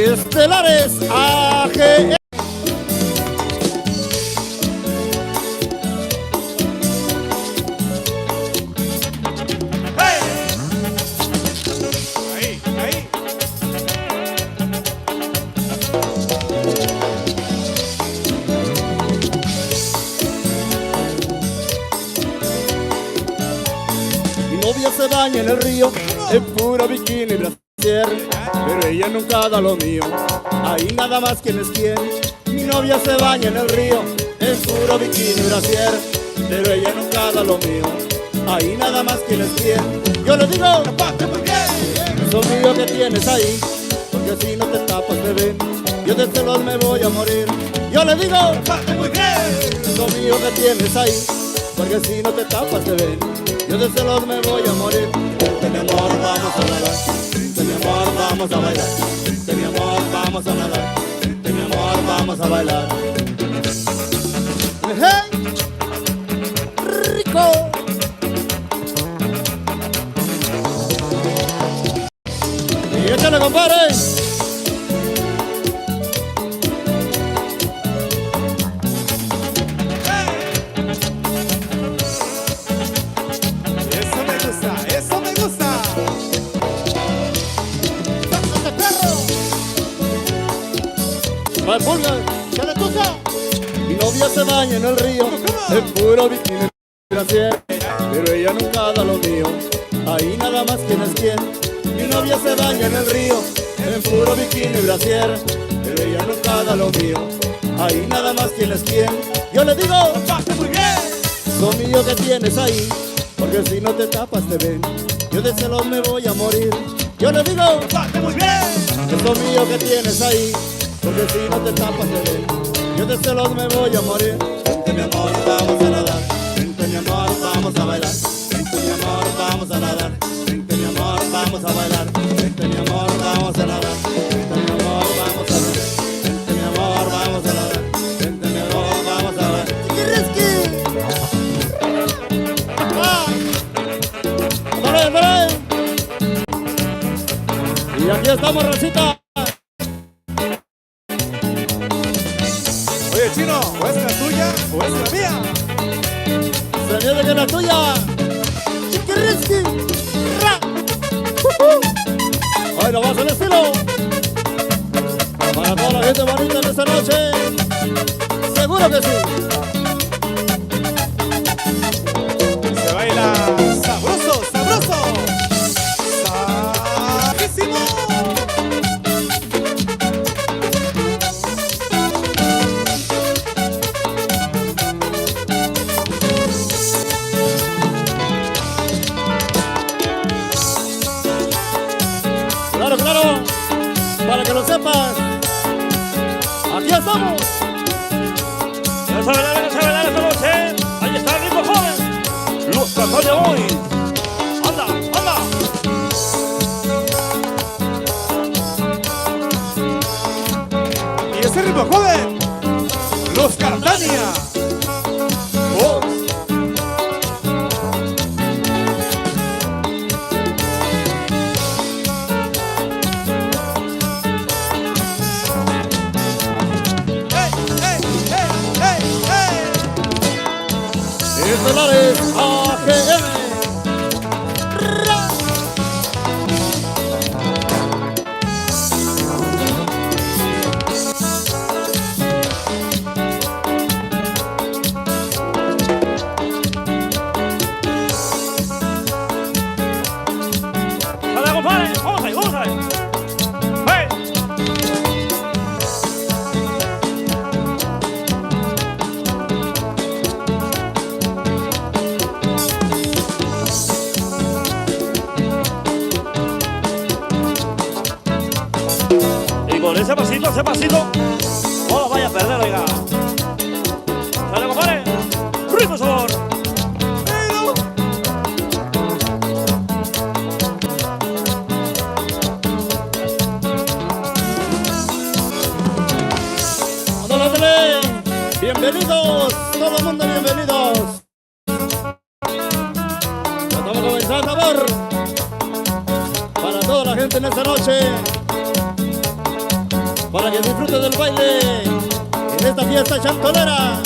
Estelares AGM. Mi novia se baña en el río, en puro bikini y brasier, pero ella nunca da lo mío, ahí nada más quién es quién. Mi novia se baña en el río, en puro bikini y brasier, pero ella nunca da lo mío, ahí nada más quién es quién. Yo le digo, tapate muy bien, eso mío que tienes ahí, porque si no te tapas bebé, yo de celos me voy a morir. Yo le digo, tapate muy bien, eso mío que tienes ahí, porque si no te tapas bebé, yo de celos me voy a morir. Vente mi amor, vamos a nadar, vente mi amor, vamos a bailar, vente mi amor, vamos a nadar, vente mi amor, vamos a bailar. ¡Hey! ¡Rico! Y échale, compadre. Mi novia se baña en el río, en puro bikini y brasier, pero ella nunca da lo mío, ahí nada más quién es quién. Mi novia se baña en el río, en puro bikini y brasier, pero ella nunca da lo mío, ahí nada más quién es quién. Yo le digo, tapaste muy bien, lo mío que tienes ahí, porque si no te tapas te ven, yo de celos me voy a morir. Yo le digo, tapaste muy bien, es lo mío que tienes ahí, porque si no te tapas te ven, yo de celos me voy a morir. Vente mi amor, vamos a nadar, vente mi amor, vamos a bailar, vente mi amor, vamos a nadar, vente mi amor, vamos a bailar, vente mi amor, vamos a nadar, vente mi amor, vamos a nadar, vente mi amor, vamos a nadar, vente mi amor, vamos a bailar. ¡Chiquirrisqui! ¡Dale, dale! Y aquí estamos, Rosita. Oye, Chino, ¿o es la tuya o es la mía? Se viene que es la tuya. Chiquirrisqui. Hoy nos vamos al estilo. Para toda la gente bonita de esta noche. Seguro que sí. Se baila sabroso, sabroso. ¡Sabrosísimo! Claro, claro, para que lo sepas, aquí estamos. Vamos a bailar esta noche. Ahí está el ritmo joven, Los Cartagena Boys. Anda, anda. Y ese ritmo joven, Los Cartagena. Oh. Estelares AGM. Dale, compadre. Vamos ahí, vamos ahí. ¡Hey! Y con ese pasito, no lo vaya a perder, oiga. Dale, compadre. Ritmo sabor. Ándale, bienvenidos, todo el mundo bienvenidos. Ya estamos comenzando, amor. Para toda la gente en esta noche. para que disfrutes del baile en esta fiesta chantolera.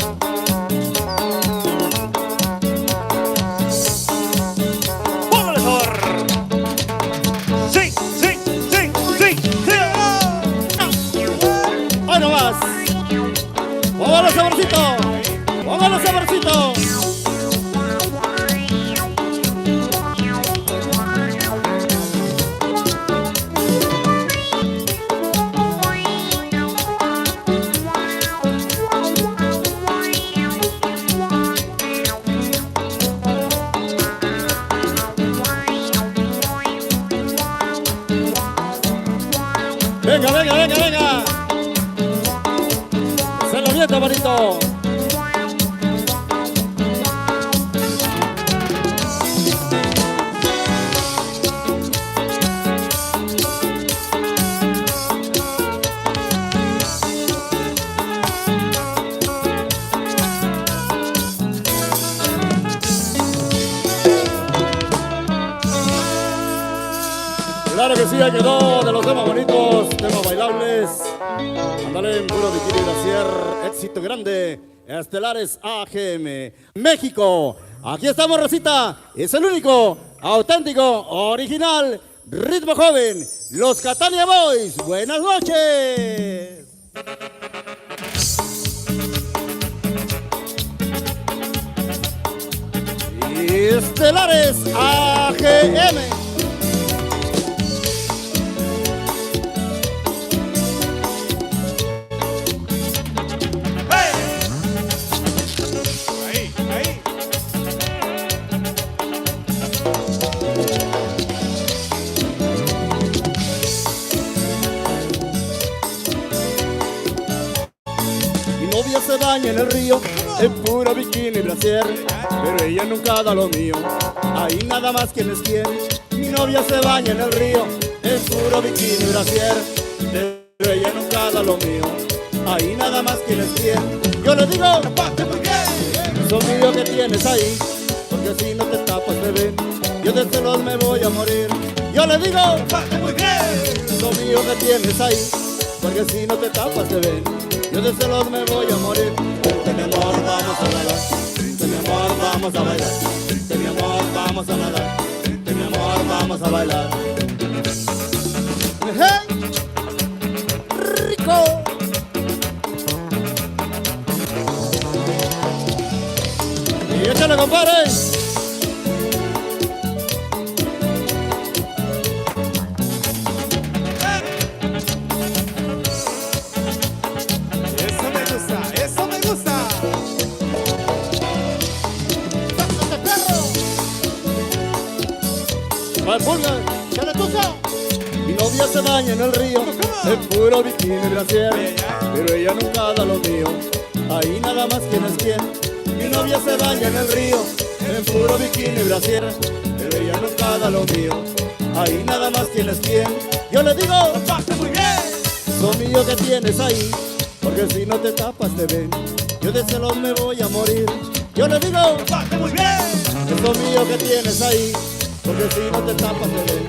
¡Póngale sabor! ¡Sí, sí, sí, sí, sí! ¡Hoy no más! ¡Póngale saborcito! ¡Póngale saborcito! Venga, venga, venga, venga. Se lo viento, bonito. Claro que sí, ya quedó de los temas bonitos, temas bailables. Ándale, en puro bikini brasier, éxito grande. Estelares AGM, México. Aquí estamos, Rosita. Es el único, auténtico, original, ritmo joven. Los Catania Boys. Buenas noches. Y Estelares AGM. Se baña en el río, en puro bikini y brasier, pero ella nunca da lo mío, ahí nada más quién es quién. Mi novia se baña en el río, en puro bikini y brasier, pero ella nunca da lo mío, ahí nada más quién es quién. Yo le digo, eso mío que tienes ahí, porque si no te tapas, bebé, yo de celos me voy a morir. Yo le digo, eso mío que tienes ahí, porque si no te tapas, bebé, yo de celos me voy a morir. Vente mi amor, vamos a bailar. Vente mi amor, vamos a bailar. Vente mi amor, vamos a nadar. Vente mi amor, vamos a bailar. ¡Hey! ¡Rico! Y échale, compadre. Mi novia se baña en el río, en puro bikini y brasier, pero ella nunca da lo mío, ahí nada más quién es quién. Mi novia se baña en el río, en puro bikini y brasier, pero ella nunca da lo mío, ahí nada más quién es quién. Yo le digo, muy bien, eso mío que tienes ahí, porque si no te tapas te ven, yo de celos me voy a morir. Yo le digo, muy bien, eso mío que tienes ahí, porque si no te tapas te ven,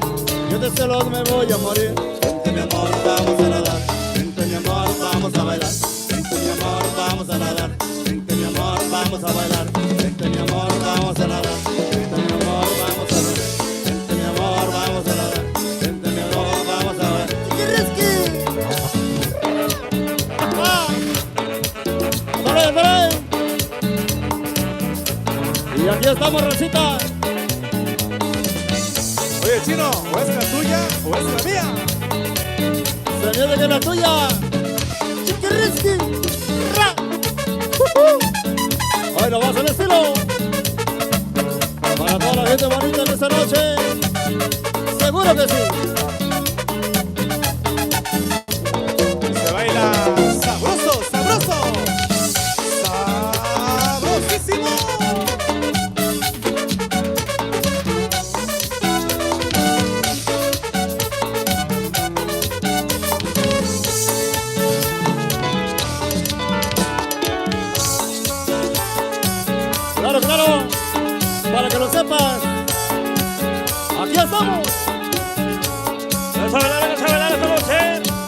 yo de celos me voy a morir. Vente mi amor, vamos a nadar. Vente mi amor, vamos a bailar. Vente mi amor, vamos a nadar. Vente mi amor, vamos a bailar. Vente mi amor, vamos a nadar. Vente mi amor, vamos a nadar. Vente mi amor, vamos a nadar. Vente mi amor, vamos a bailar. ¡Chiquirrisqui! ¡Dale, dale! Y aquí estamos, Rosita. Oye, Chino, ¿o es la tuya o es la mía? Se viene que es la tuya. Chiquirrisqui. Ra. Hoy nos vamos al estilo. Para toda la gente bonita de esta noche. Seguro que sí. Se baila sabroso, sabroso. Sabrosísimo. Claro, claro, para que lo sepas, aquí estamos. Vamos a bailar esta noche.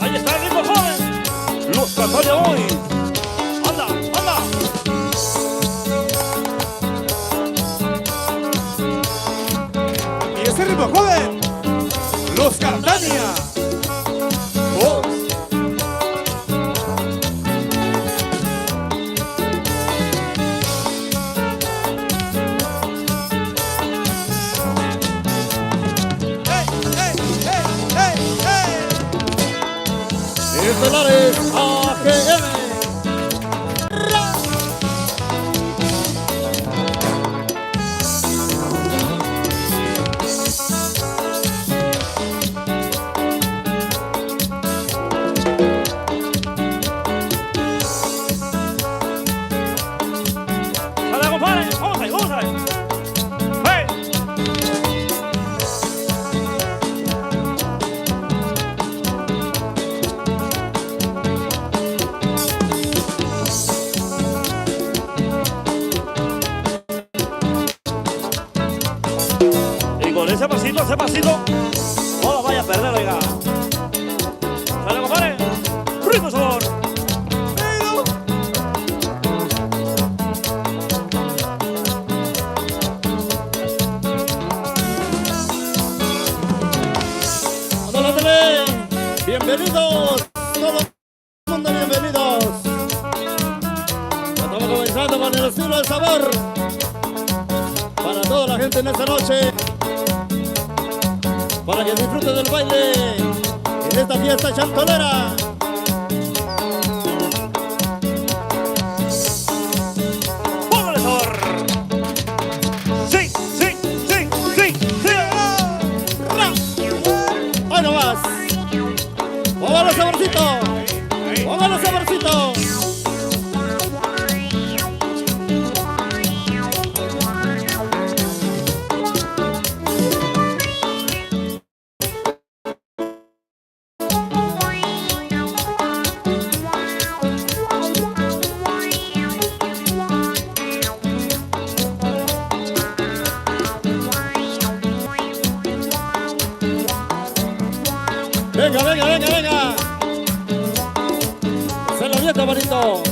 Ahí está el ritmo joven. Oye, voy. Anda, anda. Y ese ritmo joven, Los Catania. Estelares AGM. Sale, compadre. Vamos ahí, vamos ahí. ¡Hey! Y con ese pasito, no la vaya a perder, oiga. Sale, compadre. Ritmo sabor. Ándale, ándale. Bienvenidos, todo el mundo, bienvenidos. Estamos comenzando con el estilo del sabor. Para toda la gente en esta noche. Para que disfruten del baile en esta fiesta chantolera. ¡Póngale sabor! ¡Sí, sí, sí, sí, sí! ¡Hoy no más! ¡Póngale saborcito! ¡Póngale saborcito! Venga, venga, venga, venga. Se lo avienta, bonito.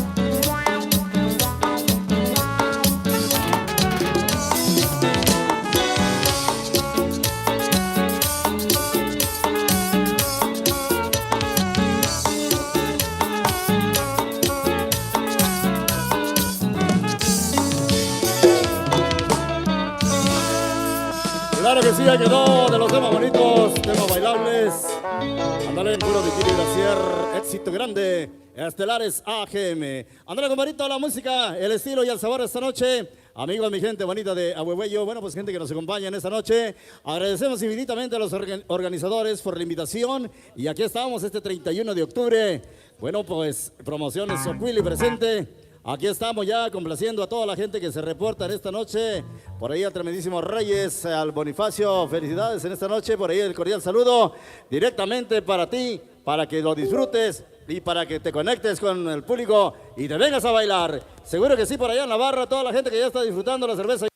Claro que sí, hay que no, de los temas bonitos, temas bailables. Ándale, puro bikini brasier, éxito grande, Estelares AGM. Ándale, compadrito, la música, el estilo y el sabor esta noche. Amigos, mi gente bonita de Ahuehueyo, bueno, pues gente que nos acompaña en esta noche. Agradecemos infinitamente a los organizadores por la invitación. Y aquí estamos este 31 de octubre. Bueno, pues promociones Soquili presente. Aquí estamos ya complaciendo a toda la gente que se reporta en esta noche. Por ahí al tremendísimo Reyes, al Bonifacio, felicidades en esta noche. Por ahí el cordial saludo directamente para ti, para que lo disfrutes y para que te conectes con el público y te vengas a bailar. Seguro que sí, por allá en la barra, toda la gente que ya está disfrutando la cerveza.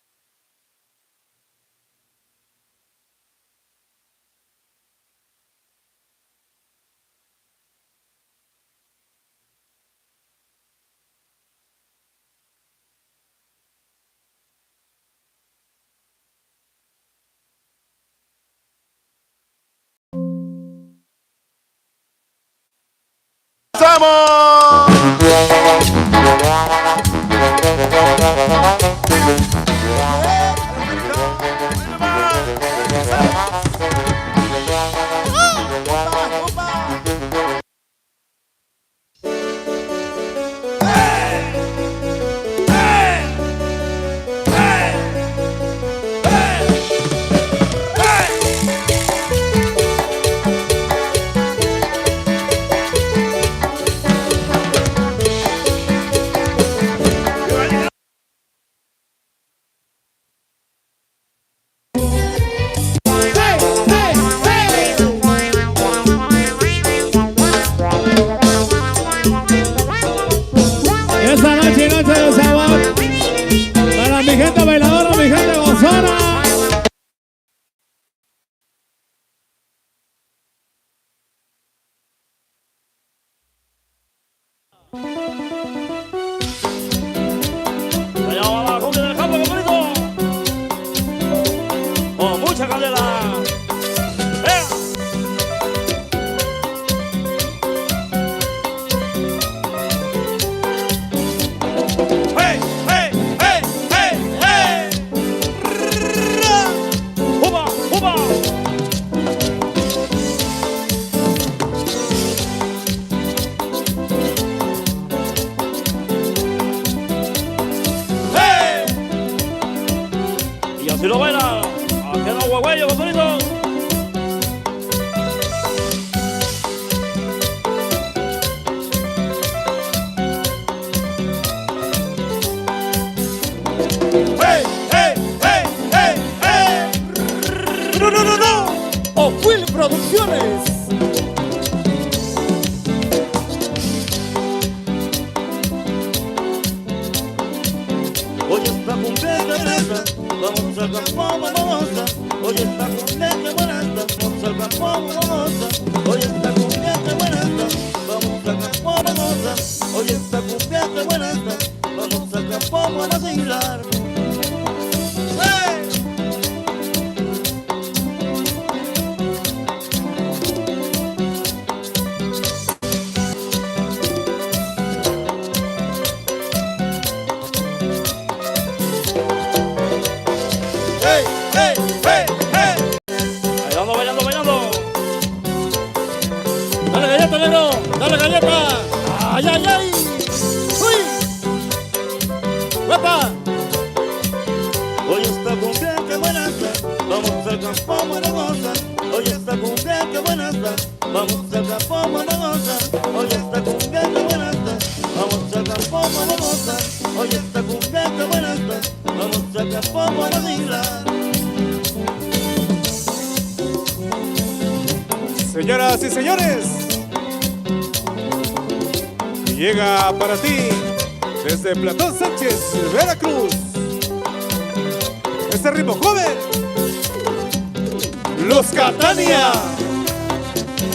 mucha candela. ¡Venga! ¡Hey, hey, hey, hey, hey! ¡Upa, upa! ¡Hey! Y así lo bailan. Haciendo huehuello, bonito. ¡Hey, hey, hey, hey, hey! ¡No, no, no, no! O Will Producciones. Hoy está cumbia que buena, vamos al campo, vamos. Hoy está cumbia que buena, vamos al campo, vamos. Hoy está cumbia que buena, vamos al campo, vamos. Hoy está cumbia que buena, vamos al campo, vamos a bailar. ¡Hey! ¡Hey, hey, hey, hey! Bailando, bailando, bailando. Dale galleta, negro. Dale galleta. Ay, ay, ay. Uy. ¡Guapa! Hoy está cumbia que buena está, vamos al campo, maragosa. Hoy está cumbia que buena está, vamos al campo, maragosa. Hoy está cumbia que buena está, vamos al campo, maragosa. Hoy está cumbia que buena está, vamos al campo para bailar. Señoras y señores, llega para ti desde Platón Sánchez, Veracruz, este ritmo joven, Los Catania.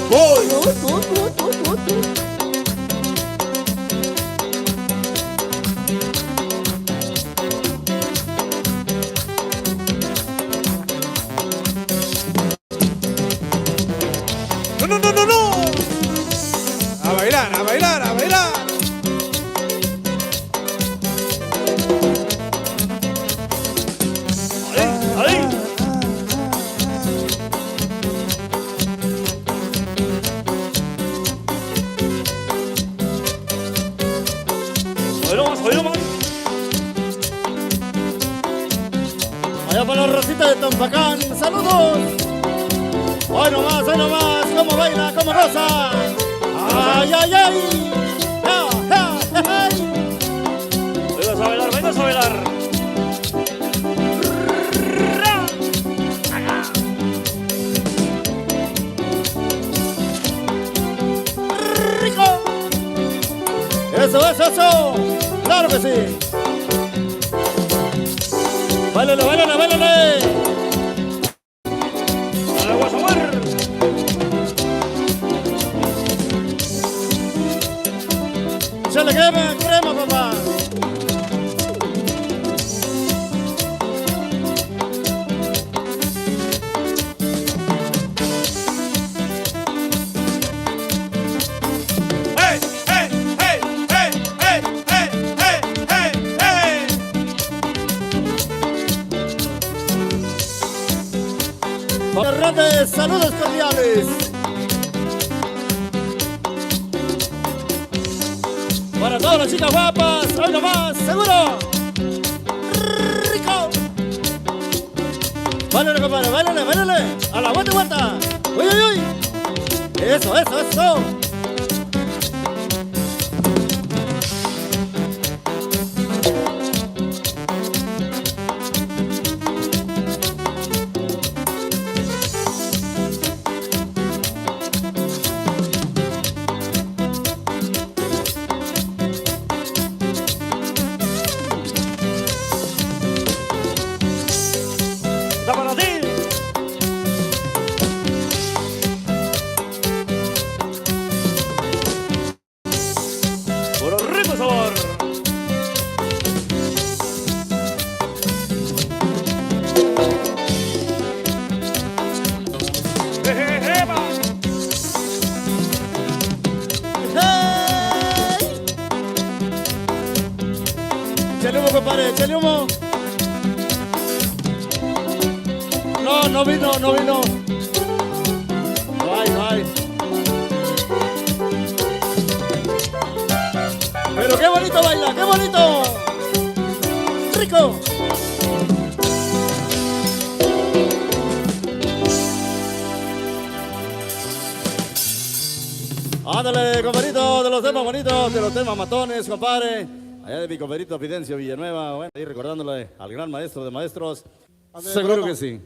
Voy. No, no, no, no, no. A bailar, a bailar, a bailar. Ahí, ahí. Oílo más. Allá para la rosita de Tampacán. ¡Saludos! Hoy nomás, cómo baila, cómo goza. ¡Ay, ay, ay! ¡Ja, ja, ja, ja! Vengas a bailar, vengas a bailar. ¡Rico! ¡Eso! ¡Claro que sí! ¡Báilale, báilale, báilale! Dale, Guasamar. ¡Échale crema, papá! Hey, hey, hey, hey, hey, hey, hey, hey, hey. Fernández, saludos cordiales. Para todas las chicas guapas, hoy nomás, seguro. Rico. Báilale, compadre, báilale. A la vuelta. Uy, uy, uy. Eso. Está para ti. no vino, no vino. Bye, bye. Pero qué bonito baila, qué bonito. Rico. Ándale, compadrito, de los temas bonitos, de los temas matones, compadre. Allá de mi compadrito Fidencio Villanueva, bueno, ahí recordándole al gran maestro de maestros. Ándale, Seguro broma. que sí.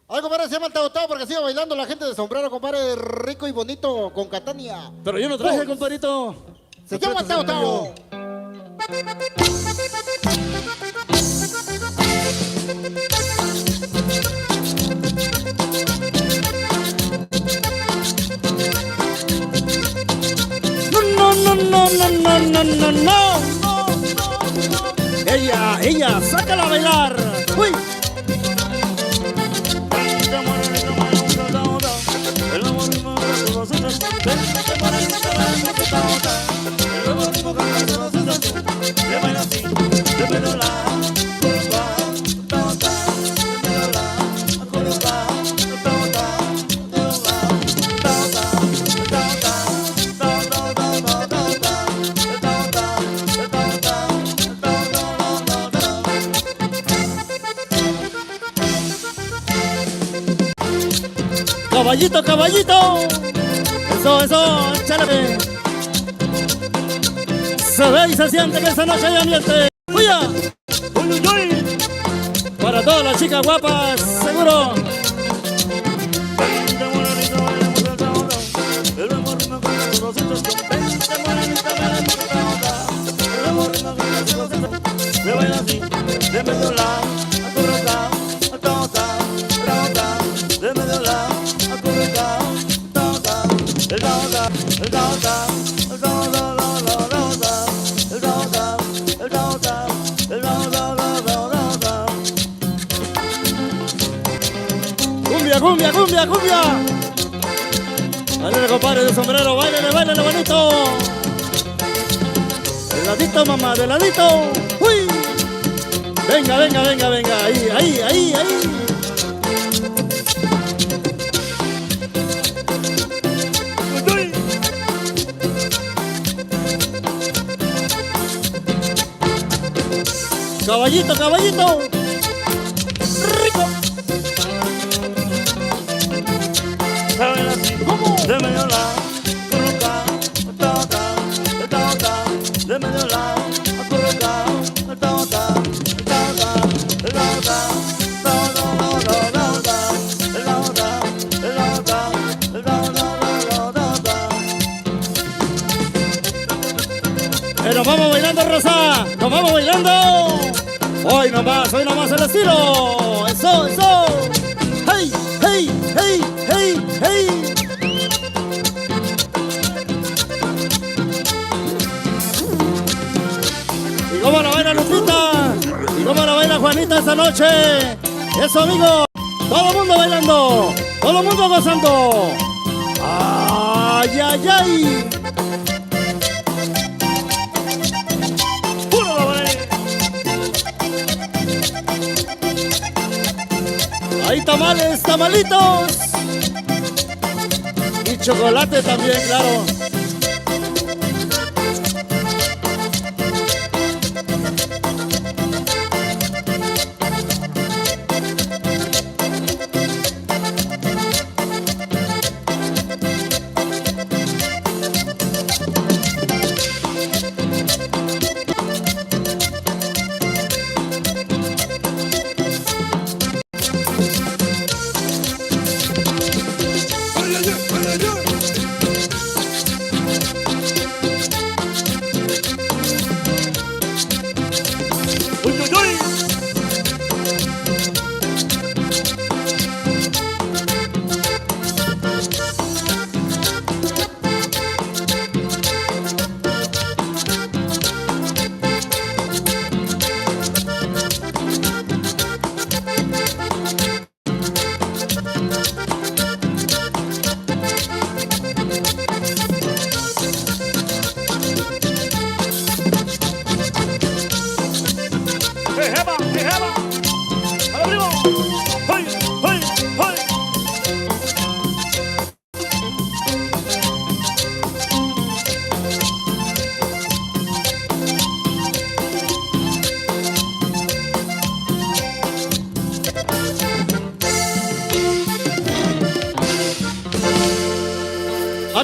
Ay, compadre, se llama el Tao Tao porque sigue bailando la gente de sombrero, compadre, rico y bonito con Catania. Pero yo no traje, compadrito. Se llama Tao Tao. No, no, no, no, no, no, no, no. Ella, sácala a bailar. Uy. Caballito, caballito. Eso, échale. Se ve y se siente que esa noche hay ambiente. ¡Uya! Uy, uy, uy. Para todas las chicas guapas, seguro. Se baila así, de medio lado, acurrucao, atao-tao, atao-tao, de medio lado, acurrucao, atao-tao, el tao-tao, el tao-tao, el tao-tao, el tao-tao, el tao-tao, el tao-tao. Cumbia, cumbia, cumbia, cumbia. Dale, compadre de sombrero, bailele, bailele bonito. De ladito, mamá, de ladito. Uy. Venga, venga, venga, venga. Ahí, ahí, ahí, ahí. Caballito, caballito. Rico. Se baila así, de medio lado, acurrucao, atao-tao, el tao-tao, de medio lado, acurrucao, atao-tao, el tao-tao, el tao-tao, tao-tao, el tao-tao, el tao-tao, el tao-tao. Nos vamos bailando, Rosa. Nos vamos bailando. Hoy nomás el estilo. Eso, eso. Hey, hey, hey, hey, hey. ¿Y cómo la baila Lupita? ¿Y cómo la baila Juanita esta noche? Eso, amigo. Todo el mundo bailando. Todo el mundo gozando. Ay, ay, ay. Hay tamales, tamalitos. Y chocolate también, claro.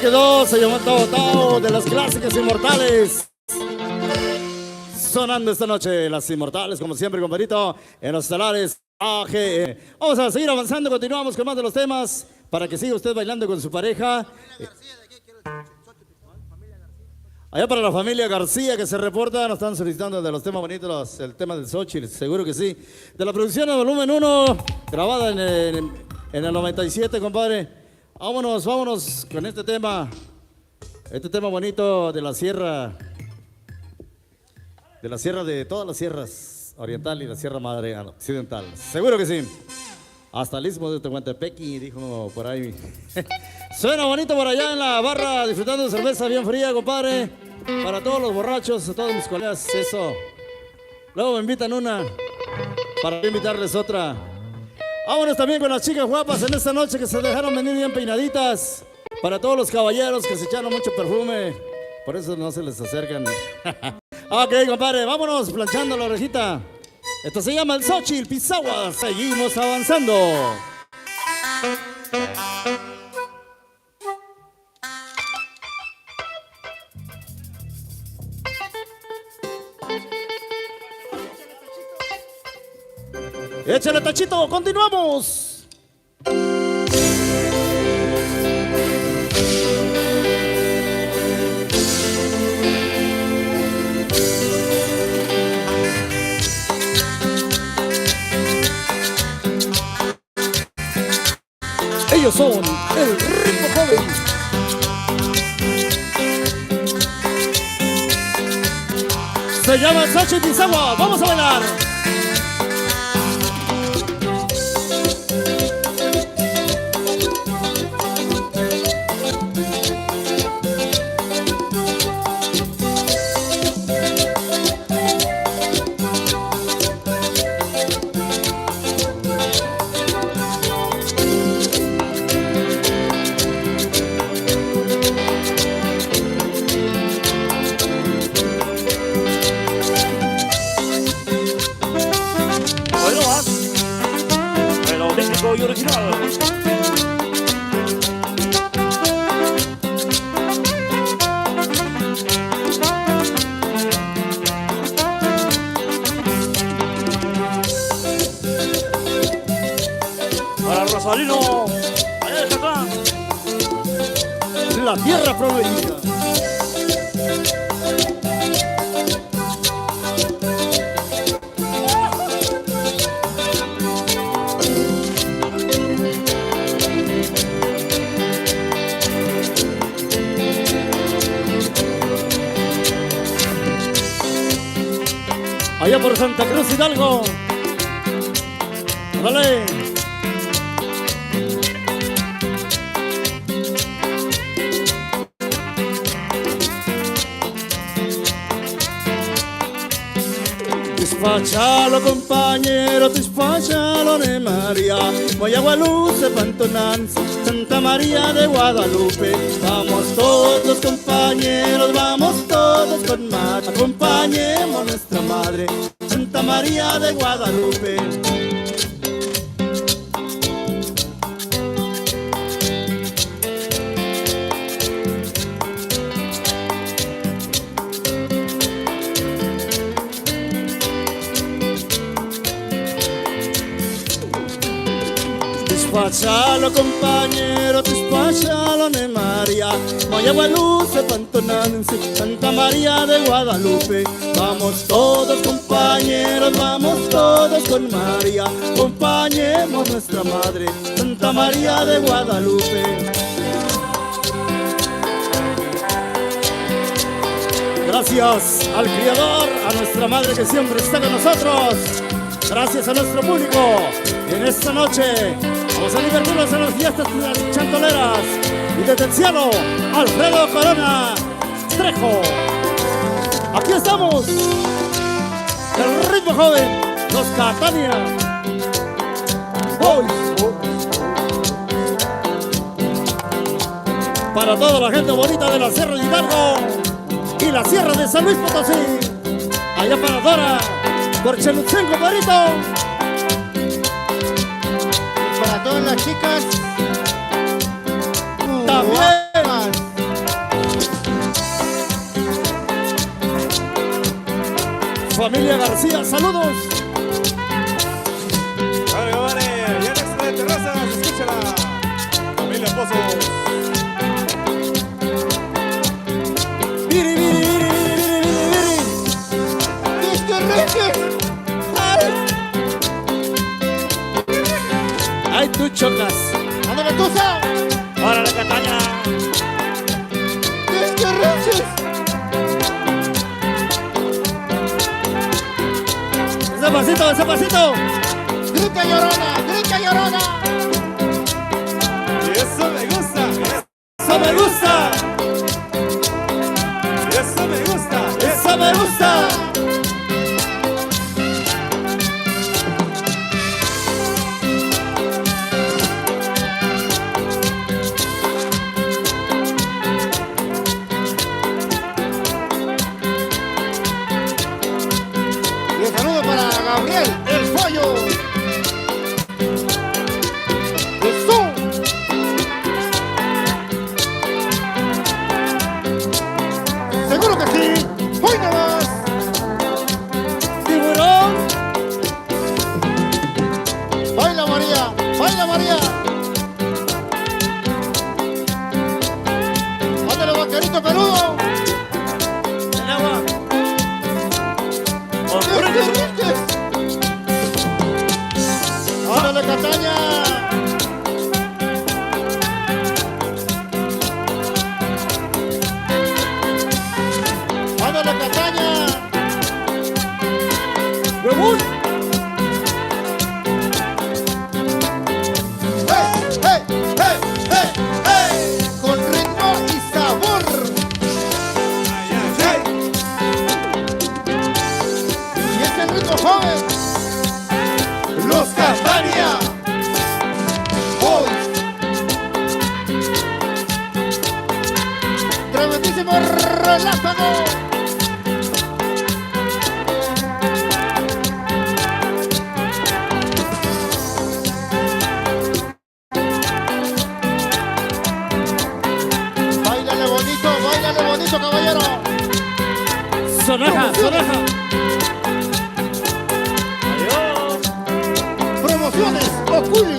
quedó, se llamó Tao Tao de las clásicas inmortales. Sonando esta noche las inmortales, como siempre, compadrito, en los estelares AGE. Vamos a seguir avanzando, continuamos con más de los temas para que siga usted bailando con su pareja. Allá para la familia García que se reporta, nos están solicitando de los temas bonitos, el tema del Xochitl, seguro que sí. De la producción de volumen 1, grabada en el 97, compadre. Vámonos con este tema bonito de la sierra de todas las sierras, oriental y la Sierra Madre Occidental. Seguro que sí. Hasta el istmo de Tehuantepec, dijo por ahí. Suena bonito por allá en la barra, disfrutando de cerveza bien fría, compadre. Para todos los borrachos, a todos mis colegas, eso. Luego me invitan una, para invitarles otra. Vámonos también con las chicas guapas en esta noche que se dejaron venir bien peinaditas. Para todos los caballeros que se echaron mucho perfume, por eso no se les acercan. Ok, compadre, vámonos planchando la orejita. Esto se llama el Xochitl Pisagua. Seguimos avanzando. Échale, Tachito, continuamos. Ellos son el ritmo joven. Se llama Xochitl Pisagua. Vamos a bailar. Y original. Para Rosalino, allá está acá. La tierra prometida. Allá por Santa Cruz, Hidalgo. Dale. Despáchalo, compañero, despáchalo de María. Voy a Guadalupe, Pantonanza, Santa María de Guadalupe. Vamos todos, compañeros, vamos todos con María. Acompañemos a nuestra madre, Santa María de Guadalupe. Despáchalo, compañero, despáchalo de María. Moya Guadalupe, Pantonanza, Santa María de Guadalupe. Vamos todos, compañeros, vamos todos con María. Acompañemos a nuestra madre, Santa María de Guadalupe. Gracias al Criador, a nuestra madre que siempre está con nosotros. Gracias a nuestro público. Y en esta noche vamos a divertirnos en las fiestas chantoleras. Y desde el cielo, Alfredo Corona Trejo. Aquí estamos. El ritmo joven, los Catania Boys. Para toda la gente bonita de la Sierra de Hidalgo y la Sierra de San Luis Potosí. Allá para Dora, por Chelutzen, compadrito. Para todas las chicas. También. familia García, saludos. Vale, vale, ya en extra de terrazas, escúchala. Familia Pozos. Viri, viri, viri, viri, viri, viri. Disco Ricky. Ay, tú chocas. ¡Ándale, Tusa! ¡Órale, Cataña! ¡Disco Ricky! Ese pasito, ese pasito. ¡Grita llorona! ¡Grita llorona! Y eso me gusta. Eso me gusta. Eso me gusta. Eso me gusta. Y un saludo para Gabriel, el pollo. ¡Eso! ¡Seguro que sí! ¡Hoy nada más! Tiburón. ¡Baila María! ¡Baila María! ¡Ándale, vaquerito peludo! El agua. ¡Ándale, Cataña! ¡Ándale, Cataña! Huevón. ¡Hey, hey, hey, hey, hey! Con ritmo y sabor. Ay, ay, ay. Y es el ritmo joven. Los Castaña. Hoy. Tremendísimo relámpago. Báilale bonito, caballero. Sonaja, sonaja. ¡Adiós! Promociones Oculi.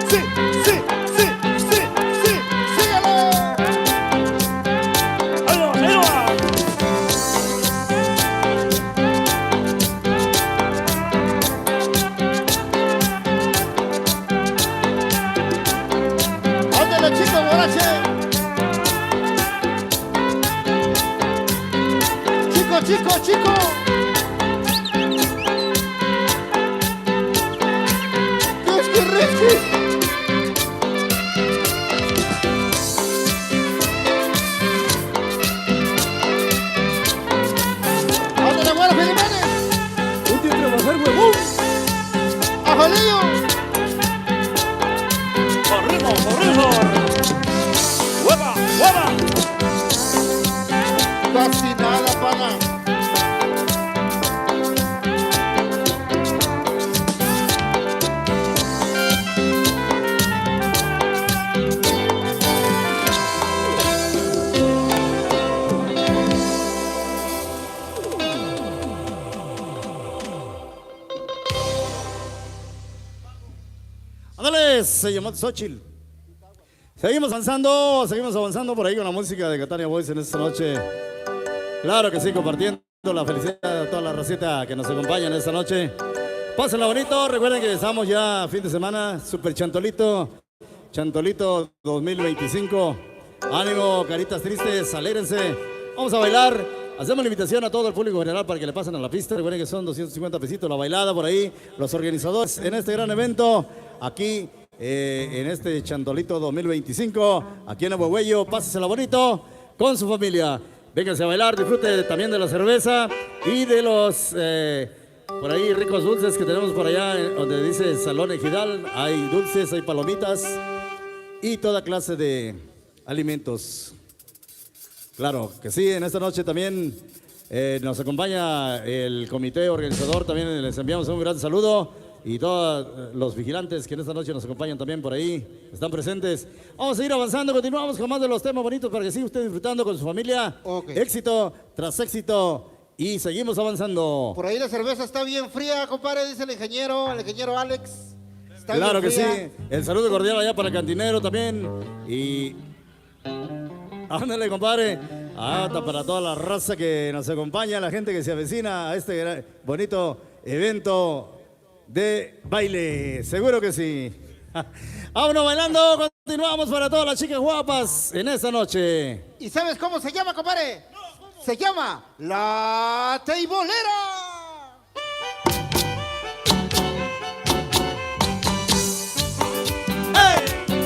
Sí, sí, sí, sí, sí, síguelo. ¡Ahí va, ahí va! Ándale, chico, guarache. Chico, chico, chico. Risky, risky. Ándale, güero, Filimanes. Un tío trabajar, huevón. Ajolillo. ¡Corrimos, corrimos! ¡Hueva, hueva! Casi nada, pana. Ándale, se llamó Xochitl. Seguimos avanzando por ahí con la música de Catania Boys en esta noche. Claro que sí, compartiendo la felicidad de toda la racita que nos acompaña en esta noche. Pásenla bonito, recuerden que estamos ya fin de semana, Super Chantolito 2025. Ánimo, caritas tristes, alégrense. Vamos a bailar. Hacemos la invitación a todo el público general para que le pasen a la pista. Recuerden que son 250 pesitos la bailada por ahí. Los organizadores en este gran evento, aquí en este Chantolito 2025, aquí en Abuehuello. Pásensela bonito con su familia. Vénganse a bailar, disfrute también de la cerveza y de los por ahí ricos dulces que tenemos por allá donde dice Salón Ejidal. Hay dulces, hay palomitas y toda clase de alimentos. Claro que sí, en esta noche también nos acompaña el comité organizador, también les enviamos un gran saludo y todos los vigilantes que en esta noche nos acompañan también por ahí, están presentes. Vamos a seguir avanzando, continuamos con más de los temas bonitos para que siga usted disfrutando con su familia. Ok. Éxito tras éxito y seguimos avanzando. Por ahí la cerveza está bien fría, compadre, dice el ingeniero Alex. Está Claro que bien sí. fría. El saludo cordial allá para el cantinero también. Y ándale, compadre. Hasta para toda la raza que nos acompaña, la gente que se avecina a este bonito evento de baile. Seguro que sí. Vámonos bailando. Continuamos para todas las chicas guapas en esta noche. ¿Y sabes cómo se llama, compadre? Se llama La Teibolera.